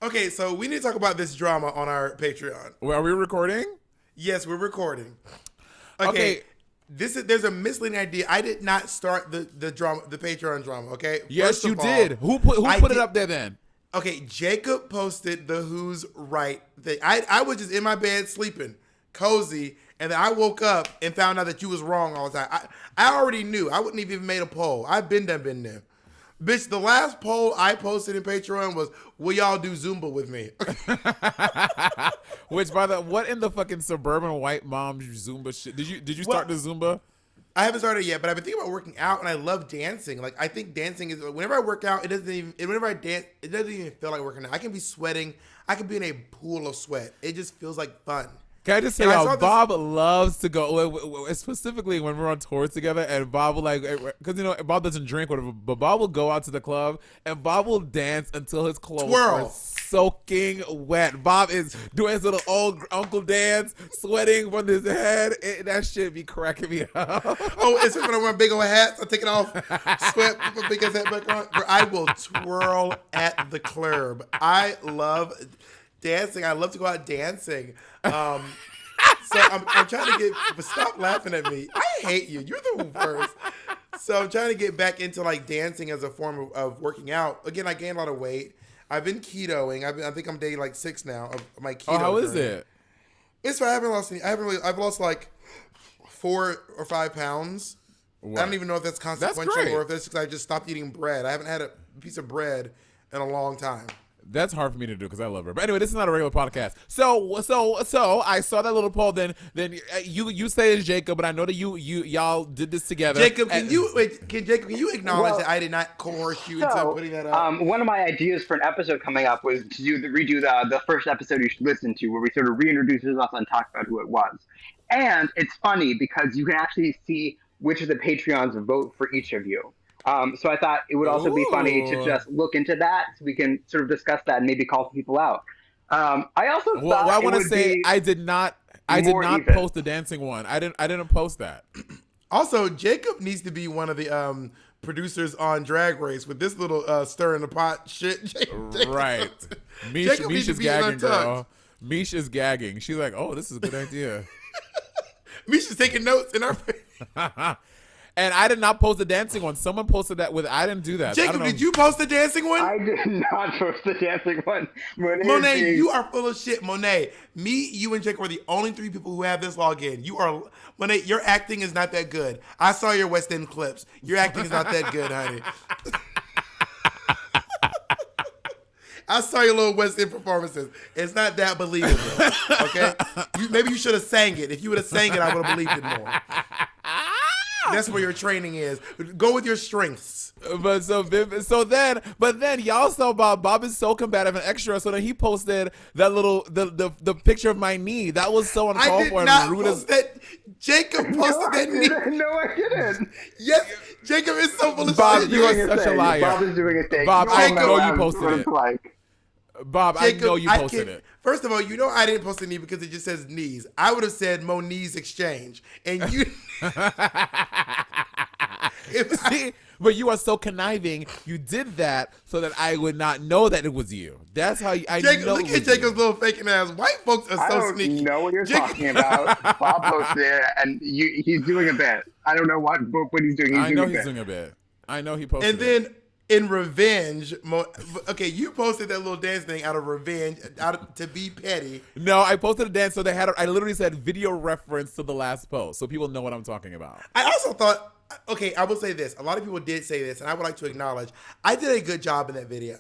Okay, so we need to talk about this drama on our Patreon. Well, are we recording? Yes, we're recording. Okay. There's a misleading idea. I did not start the drama, the Patreon drama. Okay. Yes, you did. Who put it up there then? Okay, Jacob posted the Who's Right thing. I was just in my bed sleeping, cozy, and then I woke up and found out that you was wrong all the time. I already knew. I wouldn't have even made a poll. I've been there. Bitch, the last poll I posted in Patreon was, will y'all do Zumba with me? Which, by the what in the fucking suburban white mom Zumba shit? Did you start the Zumba? I haven't started yet, but I've been thinking about working out, and I love dancing. Like, I think dancing is, whenever I work out, whenever I dance, it doesn't even feel like working out. I can be sweating. I can be in a pool of sweat. It just feels like fun. Can I just say, Bob loves to go, specifically when we're on tours together, and Bob will because Bob doesn't drink, whatever, but Bob will go out to the club, and Bob will dance until his clothes are soaking wet. Bob is doing his little old uncle dance, sweating from his head. That shit be cracking me up. Oh, it's when I wear big old hats, I take it off, sweat, put my big ass hat back on. I will twirl at the club. I love dancing. I love to go out dancing. So I'm trying to but stop laughing at me. I hate you. You're the worst. So I'm trying to get back into like dancing as a form of working out. Again, I gained a lot of weight. I've been ketoing. I think I'm day like 6 now of my keto. Oh, how is it? It's fine. I haven't lost any. I've lost like 4 or 5 pounds. What? I don't even know if that's consequential or if that's because I just stopped eating bread. I haven't had a piece of bread in a long time. That's hard for me to do because I love her. But anyway, this is not a regular podcast. So I saw that little poll. Then you say it's Jacob, but I know that y'all did this together. Jacob, can you acknowledge that I did not coerce you into putting that up? One of my ideas for an episode coming up was to redo the first episode you should listen to, where we sort of reintroduce us and talk about who it was. And it's funny because you can actually see which of the Patreons vote for each of you. So I thought it would also be funny to just look into that so we can sort of discuss that and maybe call some people out. I also thought I want to say I did not post the dancing one. I didn't post that. Also, Jacob needs to be one of the producers on Drag Race with this little stir in the pot shit. Right. Mish is gagging, girl. Mish is gagging. She's like, oh, this is a good idea. Mish is taking notes in our And I did not post the dancing one. Someone posted that I didn't do that. Jacob, did you post the dancing one? I did not post the dancing one. Monet, you are full of shit. Monet, me, you, and Jacob are the only 3 people who have this login. Monet, your acting is not that good. I saw your West End clips. Your acting is not that good, honey. I saw your little West End performances. It's not that believable, okay? Maybe you should have sang it. If you would have sang it, I would have believed it more. That's where your training is. Go with your strengths. But then y'all saw Bob. Bob is so combative and extra. So then he posted that little the picture of my knee. That was so uncalled for. I did not post that. Jacob posted that knee. No, I didn't. Yes, Jacob is so full of Bob, shit. you are such a liar. Bob is doing a thing. Bob, I know you posted it. Bob, Jacob, I know you posted it. First of all, you know I didn't post a knee because it just says knees. I would have said Moniz Exchange. And you... But you are so conniving. You did that so that I would not know that it was you. That's how I know. Look at Jacob's little faking ass. White folks are so sneaky. I don't know what you're talking about. Bob posted it, and he's doing a bit. I don't know what he's doing. I know he's doing a bit. I know he posted it. And then... in revenge, okay, you posted that little dance thing out of revenge, to be petty. No, I posted a dance, so I literally said video reference to the last post, so people know what I'm talking about. I also thought, okay, I will say this. A lot of people did say this, and I would like to acknowledge, I did a good job in that video.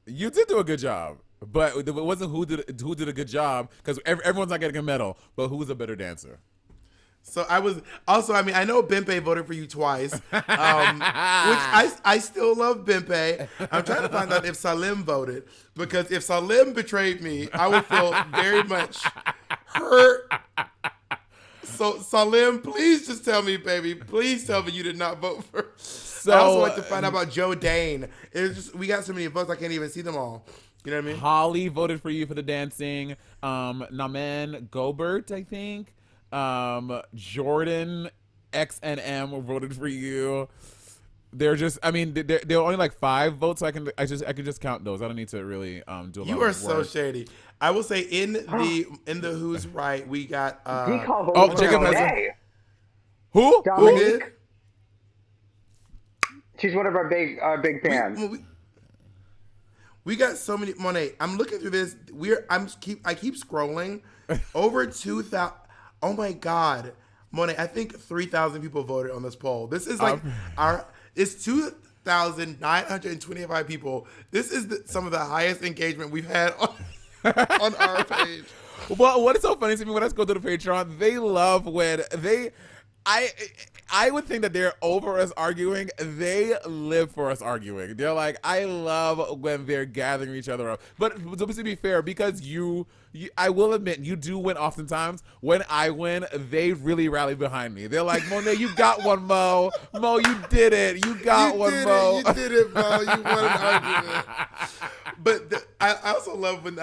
You did do a good job, but it wasn't who did a good job, because everyone's not getting a medal, but who's a better dancer? So I was also, I know Bempe voted for you twice, which I still love Bempe. I'm trying to find out if Salim voted, because if Salim betrayed me, I would feel very much hurt. So Salim, please just tell me, baby. Please tell me you did not vote for. So, I also like to find out about Joe Dane. We got so many votes I can't even see them all. You know what I mean? Holly voted for you for the dancing. Naman Gobert, I think. Jordan XNM voted for you. They're just. I mean, they're only like 5 votes. So I can just count those. I don't need to really do a lot. You are of so work. shady. I will say in the Who's Right, we got Jacob has Monet. Who? Dominique. She's one of our big fans. We got so many. Monet, I'm looking through this. I keep scrolling. Over 2,000. Oh my God, Monet! I think 3,000 people voted on this poll. This is like It's 2,925 people. This is some of the highest engagement we've had on our page. Well, what is so funny to me when I go to the Patreon, they love when I would think that they're over us arguing. They live for us arguing. They're like, I love when they're gathering each other up. But to be fair, because I will admit, you do win oftentimes. When I win, they really rally behind me. They're like, Monet, you got one, Mo. Mo, you did it. You got one, Mo. You did it, Mo. You won an argument. But I also love when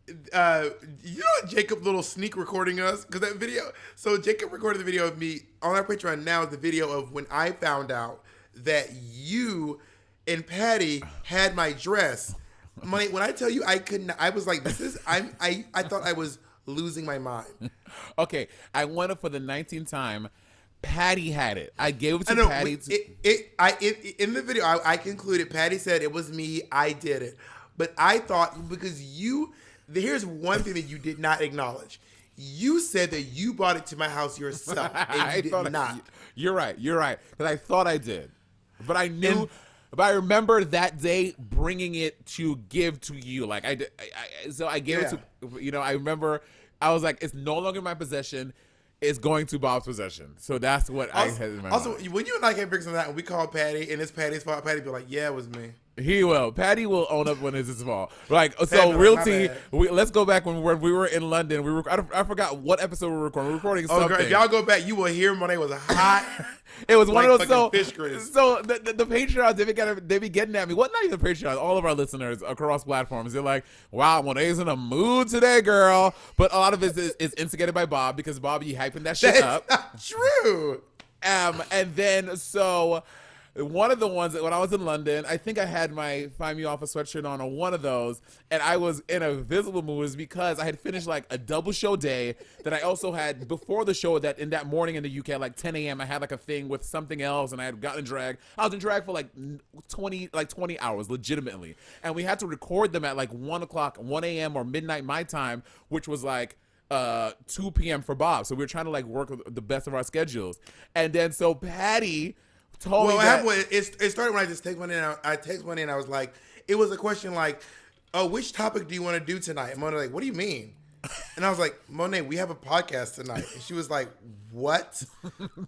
you know Jacob little sneak recording us, because that video. So Jacob recorded the video of me on our Patreon. Now is the video of when I found out that you and Patty had my dress. When I tell you I couldn't, I was like, I thought I was losing my mind. Okay, I won it for the 19th time. Patty had it. I gave it to Patty. In the video, I concluded Patty said it was me. I did it, but I thought because here's one thing that you did not acknowledge. You said that you brought it to my house yourself, and you did not. You're right. Because I thought I did, but I knew. But I remember that day bringing it to give to you. Like I did. So I gave it to. I remember. I was like, it's no longer my possession. It's going to Bob's possession. So that's what I had in my mind. When you and I came fix on that, and we called Patty, and it's Patty's fault, Patty be like, yeah, it was me. He will. Patty will own up when it's his fault. Like, so realty, let's go back when we were in London. I forgot what episode we were recording. We were recording something. Girl, if y'all go back, you will hear Monet was hot. It was one of those fish grits. So the Patreons, they be getting at me. Well, not even the Patreons, all of our listeners across platforms. They're like, wow, Monet's in a mood today, girl. But a lot of it is instigated by Bob, because Bob, you hyping that shit up. That's not true. And then so one of the ones that when I was in London, I think I had my Find Me Off a sweatshirt on one of those, and I was in a visible mood was because I had finished like a double show day that I also had before the show that in that morning in the UK at like 10 a.m. I had like a thing with something else, and I had gotten in drag. I was in drag for like 20 hours legitimately, and we had to record them at like 1 a.m. or midnight my time, which was like 2 p.m. for Bob. So we were trying to like work with the best of our schedules, and then so Patty told me that. It started when I just text one in. I text one in. I was like, it was a question like, "Oh, which topic do you want to do tonight?" And Monet like, "What do you mean?" And I was like, "Monet, we have a podcast tonight." And she was like, "What?"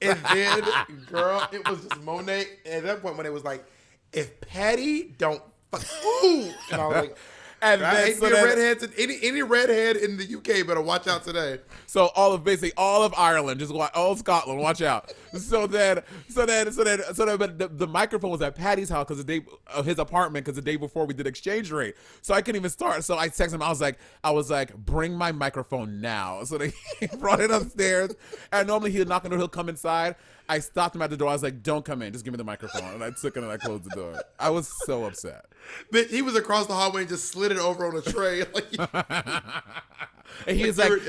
And then, girl, it was just Monet. And at that point, Monet was like, "If Patty don't fuck," ooh, and I was like. And redheads, any redhead in the UK better watch out today. So all of Ireland, just all of Scotland, watch out. But the microphone was at Patty's house because the day of his apartment, because the day before we did exchange rate. So I couldn't even start. So I texted him. I was like, bring my microphone now. So they brought it upstairs. And normally he'll knock on the door, he'll come inside. I stopped him at the door. I was like, don't come in. Just give me the microphone. And I took it and I closed the door. I was so upset. But he was across the hallway and just slid it over on a tray. And he was like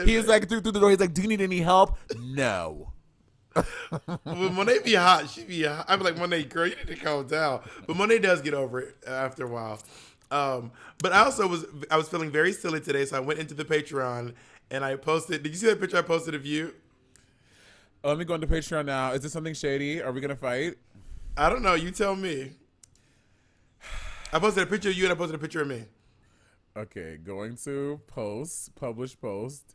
through the door. He's like, do you need any help? No. When Monet be hot, she be hot. I'd be like, Monet, girl, you need to calm down. But Monet does get over it after a while. But I was feeling very silly today, so I went into the Patreon and I posted. Did you see that picture I posted of you? Let me go into Patreon now. Is this something shady? Are we gonna fight? I don't know. You tell me. I posted a picture of you and I posted a picture of me. Okay, going to publish post.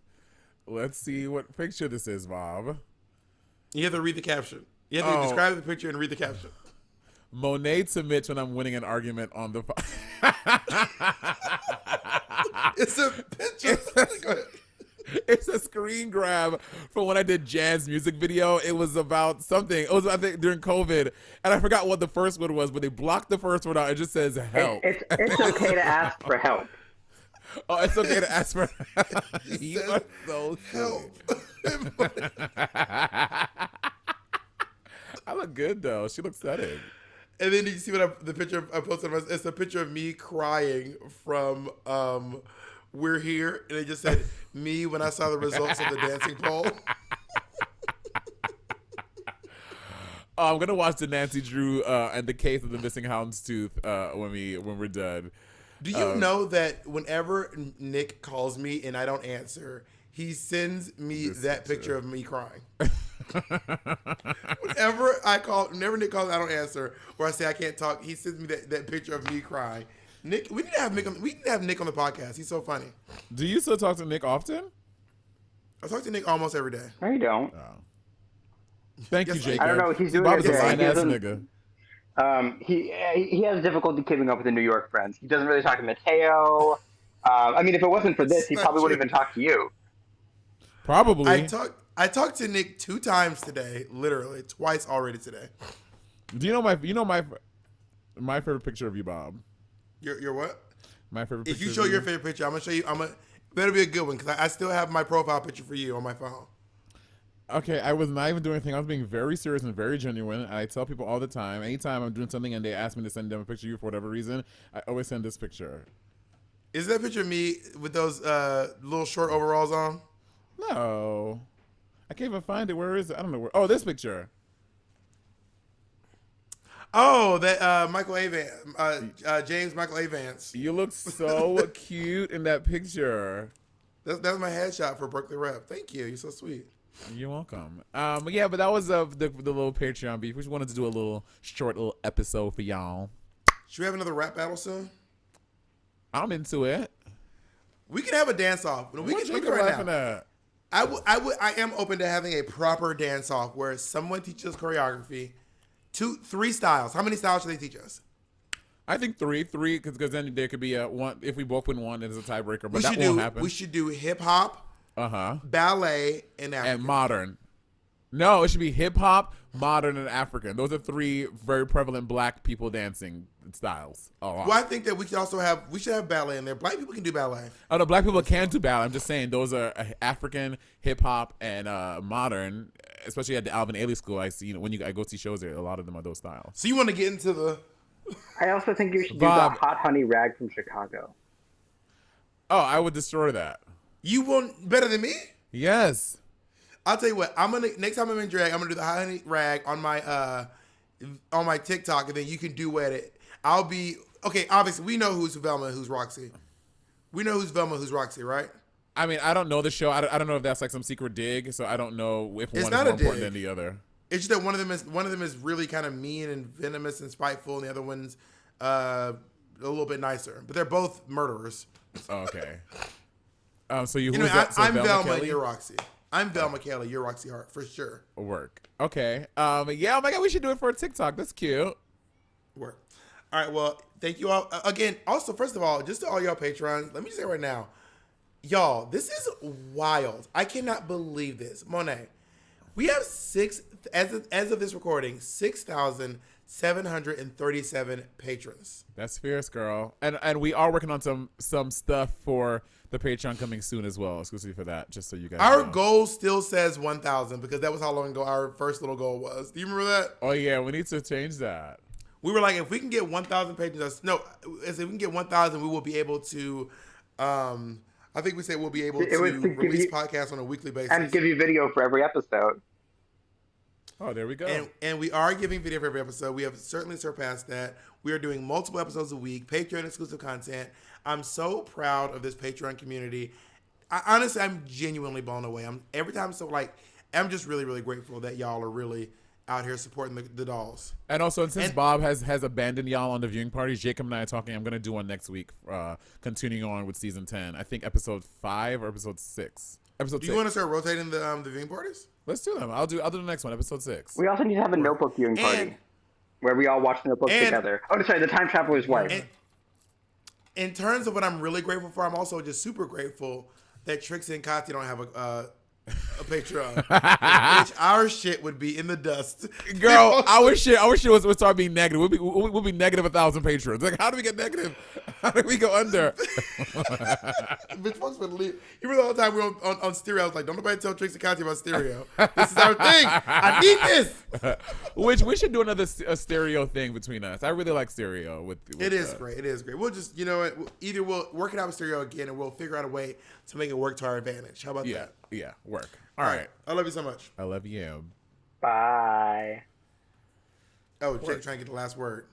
Let's see what picture this is, Bob. You have to read the caption. You have to describe the picture and read the caption. Monet to Mitch when I'm winning an argument on the. It's a picture. Go ahead. It's a screen grab from when I did Jan's music video. It was about something. It was, I think, during COVID. And I forgot what the first one was, but they blocked the first one out. It just says help. It's okay to ask for help. Oh, it's okay to ask for help. You are so help. I look good, though. She looks stunning. And then did you see the picture I posted? It's a picture of me crying from We're Here, and it just said me when I saw the results of the dancing poll. I'm gonna watch the Nancy Drew and the Case of the Missing Houndstooth when we're done. Do you know that whenever Nick calls me and I don't answer, he sends me that picture of me crying? Whenever Nick calls, I don't answer, or I say I can't talk, he sends me that picture of me crying. Nick, we need to have Nick on the podcast. He's so funny. Do you still talk to Nick often? I talk to Nick almost every day. No, you don't. Thank you, Yes, Jacob. I don't know. He's doing Bob's it a fine today. ass nigga. He has difficulty keeping up with the New York friends. He doesn't really talk to Mateo. I mean, if it wasn't for this, he probably wouldn't even talk to you. Probably. I talked to Nick 2 times today, literally twice already today. Do you know my favorite picture of you, Bob? Your what? My favorite picture. If you show your favorite picture, I'm gonna show you. Better be a good one because I still have my profile picture for you on my phone. Okay, I was not even doing anything. I was being very serious and very genuine. And I tell people all the time, anytime I'm doing something and they ask me to send them a picture of you for whatever reason, I always send this picture. Is that picture of me with those little short overalls on? No. I can't even find it. Where is it? I don't know where. Oh, this picture. Oh, that Michael A. Vance, James Michael A. Vance. You look so cute in that picture. That's my headshot for Berkeley Rep. Thank you. You're so sweet. You're welcome. Yeah, but that was the little Patreon beef. We just wanted to do a little short episode for y'all. Should we have another rap battle soon? I'm into it. We can have a dance off. We What can you look right laughing now. at? I am open to having a proper dance off where someone teaches choreography. 3 styles. How many styles should they teach us? I think three, because then there could be a one. If we both win one, it is a tiebreaker. But that won't happen. We should do hip hop, ballet, and African. And modern. No, it should be hip hop, modern, and African. Those are 3 very prevalent black people dancing styles. Well, I think that we should have ballet in there. Black people can do ballet. Oh no, black people can do ballet. I'm just saying those are African, hip hop, and modern. Especially at the Alvin Ailey School, I see. I go see shows there, a lot of them are those styles. So you want to get into the? I also think you should do Bob. the Hot Honey Rag from Chicago. Oh, I would destroy that. You want better than me? Yes. I'll tell you what. Next time I'm in drag, I'm gonna do the honey rag on my TikTok, and then you can duet it. I'll be okay. Obviously, we know who's Velma and who's Roxy. We know who's Velma, who's Roxy, right? I mean, I don't know the show. I don't know if that's like some secret dig, so I don't know if one is not more a important dig. than the other. It's just that one of them is really kind of mean and venomous and spiteful, and the other one's a little bit nicer. But they're both murderers. Okay. So you know, that? So I'm Velma Kelly? and you're Roxy. I'm Velma Kelly. You're Roxy Hart for sure. Work. Okay. Yeah. Oh my God, we should do it for a TikTok. That's cute. Work. All right. Well, thank you all again. Also, first of all, just to all y'all Patrons, let me just say right now, y'all, this is wild. I cannot believe this, Monet. We have as of this recording, 6,737 patrons. That's fierce, girl. And we are working on some stuff for the Patreon coming soon as well, exclusively for that. Just so you guys Our know. goal still says 1,000 because that was how long ago our first little goal was. Do you remember that? Oh yeah, we need to change that. We were like, if we can get 1,000 patrons, if we can get 1,000, we will be able to. I think we said we'll be able to release podcasts on a weekly basis and give you video for every episode. Oh, there we go. And we are giving video for every episode. We have certainly surpassed that. We are doing multiple episodes a week, Patreon exclusive content. I'm so proud of this Patreon community. Honestly, I'm genuinely blown away. Every time I'm just really, really grateful that y'all are really out here supporting the dolls. And also, since Bob has abandoned y'all on the viewing parties, Jacob and I are talking. I'm going to do one next week, continuing on with season 10. I think episode 5 or episode 6. Do you want to start rotating the viewing parties? Let's do them. I'll do the next one, episode 6. We also need to have a Notebook viewing party where we all watch the Notebook together. Oh, sorry, the Time Traveler's Wife. In terms of what I'm really grateful for, I'm also just super grateful that Trixie and Kati don't have a Patreon. Which our shit would be in the dust. Girl, our shit would start being negative. We'll be negative 1,000 patrons. Like, how do we get negative? How do we go under? bitch, folks would leave. Even the whole time we were on stereo, I was like, don't nobody tell Tricks and Conti about stereo. This is our thing. I need this. Which we should do another a stereo thing between us. I really like stereo. With it is great. It is great. We'll just, you know what, either we'll work it out with stereo again and we'll figure out a way to make it work to our advantage. How about that? Yeah, work. All right. I love you so much. I love you. Bye. Oh, Jake trying to get the last word.